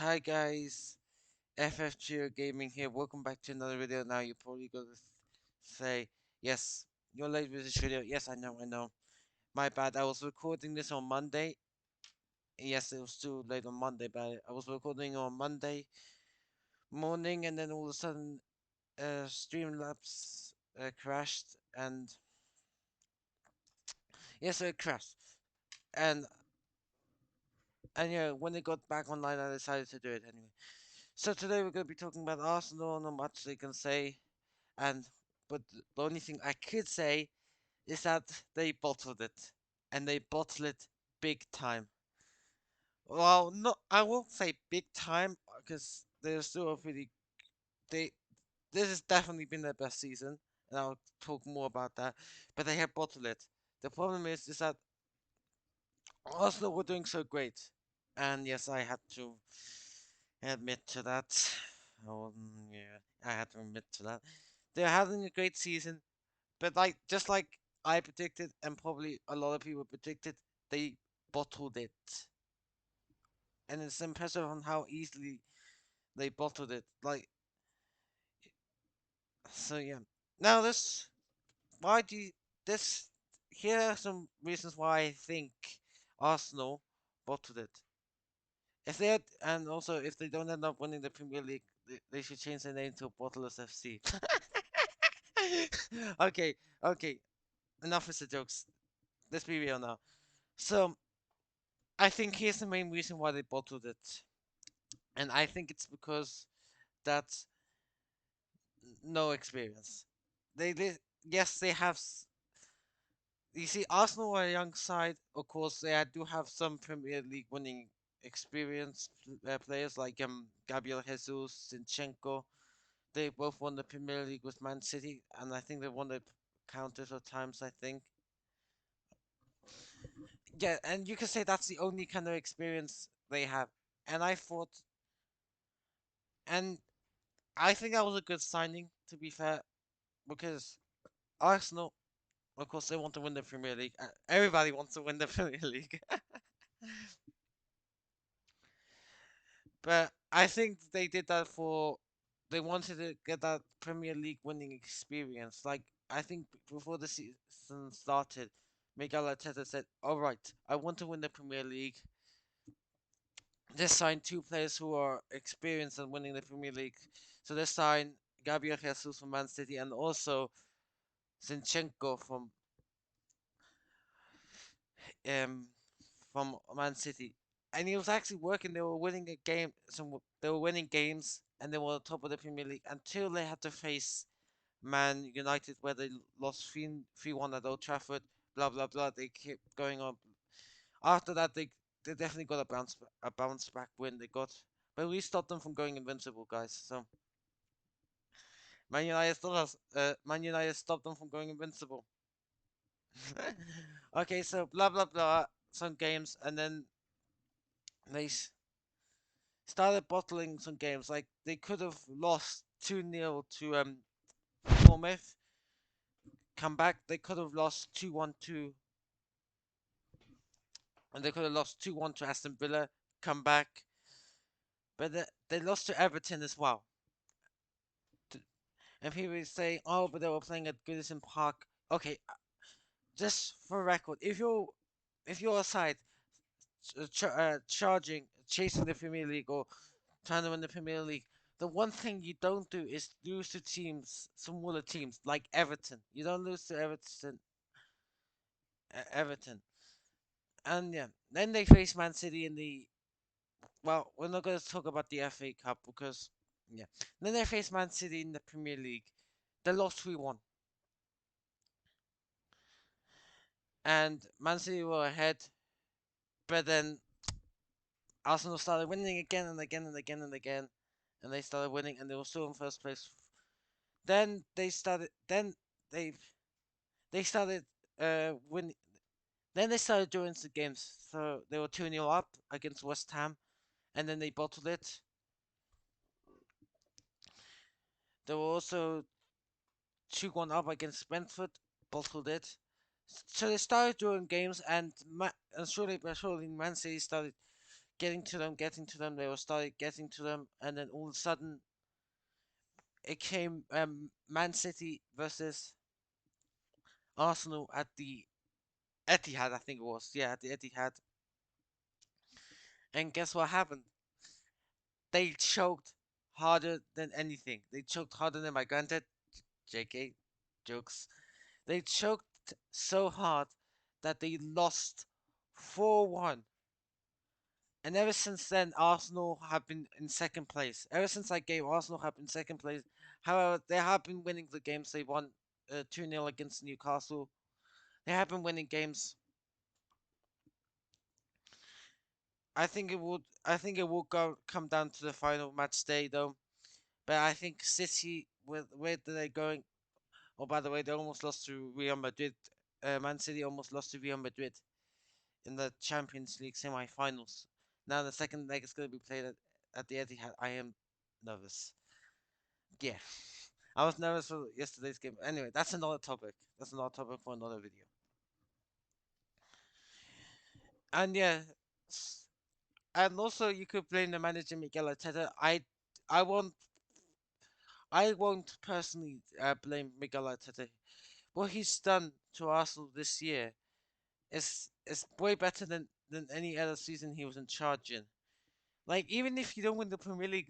Hi guys, FFGO Gaming here. Welcome back to another video. Now you're probably gonna say, yes, you're late with this video. Yes, I know. My bad. I was recording this on Monday. Yes, it was too late on Monday, but I was recording on Monday morning, and then all of a sudden, Streamlabs crashed, and yes, it crashed. And yeah, when it got back online, I decided to do it anyway. So today we're gonna be talking about Arsenal, not much they can say. And but the only thing I could say is that they bottled it, and they bottled it big time. Well, no, I won't say big time because they're still a pretty. They This has definitely been their best season, and I'll talk more about that. But they have bottled it. The problem is that Arsenal were doing so great, and yes, I had to admit to that. Oh, yeah, I had to admit to that. They're having a great season, but just like I predicted, and probably a lot of people predicted, they bottled it, and it's impressive on how easily they bottled it. So yeah. Now why do you, this? Here are some reasons why I think Arsenal bottled it. If they had, and also if they don't end up winning the Premier League, they should change their name to Bottleless FC. Okay, okay. Enough with the jokes. Let's be real now. So I think here's the main reason why they bottled it, and I think it's because that's no experience. Yes, they have. You see, Arsenal are a young side. Of course, they do have some Premier League winning experience players like Gabriel Jesus, Zinchenko. They both won the Premier League with Man City, and I think they won it countless of times. I think. Yeah, and you can say that's the only kind of experience they have. And I thought, and I think that was a good signing, to be fair, because Arsenal, of course, they want to win the Premier League. Everybody wants to win the Premier League. But I think they did that they wanted to get that Premier League winning experience. Like, I think before the season started, Miguel Arteta said, alright, I want to win the Premier League. Just signed two players who are experienced in winning the Premier League. So they signed Gabriel Jesus from Man City and also Zinchenko um from Man City, and he was actually working. They were winning a game. They were winning games, and they were on top of the Premier League until they had to face Man United, where they lost 3-1 at Old Trafford. Blah blah blah. They kept going on. After that, they definitely got a bounce back win. But we stopped them from going invincible, guys. So Man United stopped them from going invincible. Okay, so blah blah blah. Some games, and then they started bottling some games. Like they could have lost 2-0 to Bournemouth, come back. They could have lost 2-1 to, and they could have lost 2-1 to Aston Villa, come back. But they lost to Everton as well. And people say, "Oh, but they were playing at Goodison Park." Okay, just for record, if you're a side chasing the Premier League or trying to win the Premier League, the one thing you don't do is lose to smaller teams like Everton. You don't lose to Everton. And yeah, then they face Man City in the. Well, we're not going to talk about the FA Cup because yeah. Then they face Man City in the Premier League. They lost 3-1, and Man City were ahead, but then Arsenal started winning again and again and again and again, and they started winning, and they were still in first place. Then they started. Then they they started winning. Then they started doing some games. So they were 2-0 up against West Ham, and then they bottled it. They were also 2-1 up against Brentford, bottled it. So they started doing games, and surely but surely Man City started getting to them. They were started getting to them, and then all of a sudden it came Man City versus Arsenal at the Etihad, I think it was. Yeah, at the Etihad. And guess what happened? They choked harder than anything. They choked harder than my granddad. JK, jokes. They choked so hard that they lost 4-1. And ever since then, Arsenal have been in second place. Ever since that game, Arsenal have been second place. However, they have been winning the games. They won 2-0 against Newcastle. They have been winning games. I think it will come down to the final match day though. But I think City, with where they're going. Oh, by the way, they almost lost to Real Madrid. Man City almost lost to Real Madrid in the Champions League semi-finals. Now the second leg is going to be played at the Etihad. I am nervous. Yeah, I was nervous for yesterday's game. Anyway, that's another topic. That's another topic for another video. And yeah, and also you could blame the manager Miguel Arteta. I won't. I won't personally blame Miguel Arteta. What he's done to Arsenal this year is way better than any other season he was in charge in. Like even if you don't win the Premier League,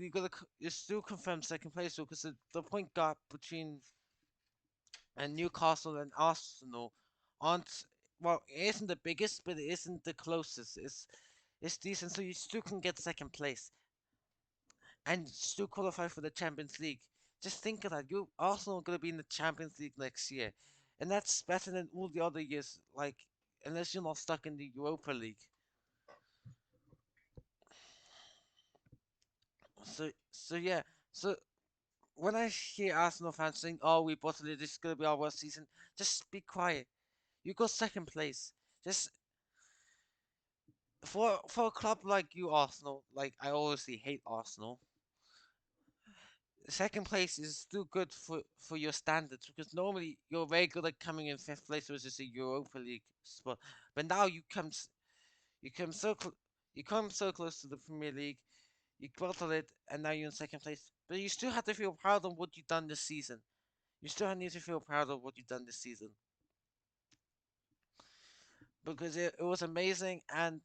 you still confirm second place because the point gap between Newcastle and Arsenal aren't, well, it isn't the biggest, but it isn't the closest. It's decent, so you still can get second place and still qualify for the Champions League. Just think of that. You Arsenal are gonna be in the Champions League next year, and that's better than all the other years. Like unless you're not stuck in the Europa League. So yeah. So when I hear Arsenal fans saying, "Oh, we bottled it. This is gonna be our worst season," just be quiet. You got second place. Just for a club like you, Arsenal. Like I obviously hate Arsenal. Second place is still good for your standards because normally you're very good at coming in fifth place, which is a Europa League spot. But now you come you come so close to the Premier League. You bottled it, and now you're in second place. But you still have to feel proud of what you've done this season. You still need to feel proud of what you've done this season because it was amazing and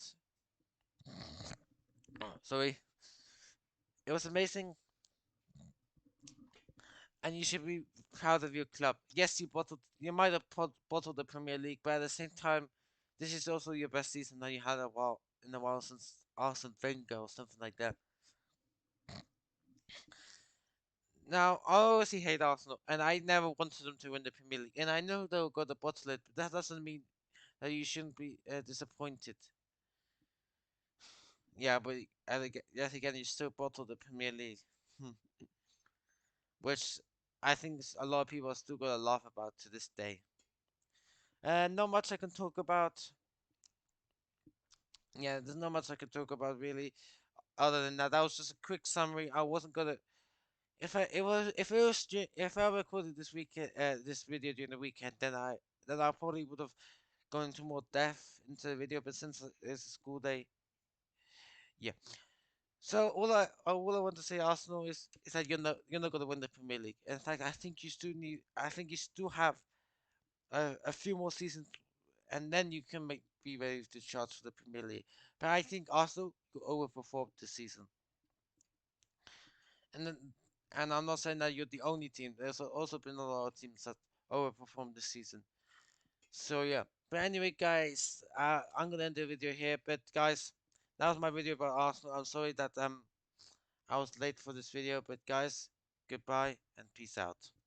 sorry, it was amazing, and you should be proud of your club. Yes, you might have bottled the Premier League, but at the same time, this is also your best season that you had in a while since Arsene Wenger or something like that. Now, I obviously hate Arsenal, and I never wanted them to win the Premier League, and I know they'll go to bottle it, but that doesn't mean that you shouldn't be disappointed. Yeah, but yet again, you still bottle the Premier League, which I think a lot of people are still gonna laugh about to this day. And not much I can talk about. Yeah, there's not much I can talk about really. Other than that, that was just a quick summary. I wasn't gonna. If I recorded this weekend, this video during the weekend, then I probably would have gone into more depth into the video. But since it's a school day, yeah. So all I want to say, Arsenal, is that you're not gonna win the Premier League. In fact, I think you still have a few more seasons, and then you can be ready to charge for the Premier League. But I think Arsenal overperformed this season, and then, and I'm not saying that you're the only team. There's also been a lot of teams that overperformed this season. So yeah. But anyway, guys, I'm gonna end the video here. But guys, that was my video about Arsenal. I'm sorry that I was late for this video, but guys, goodbye and peace out.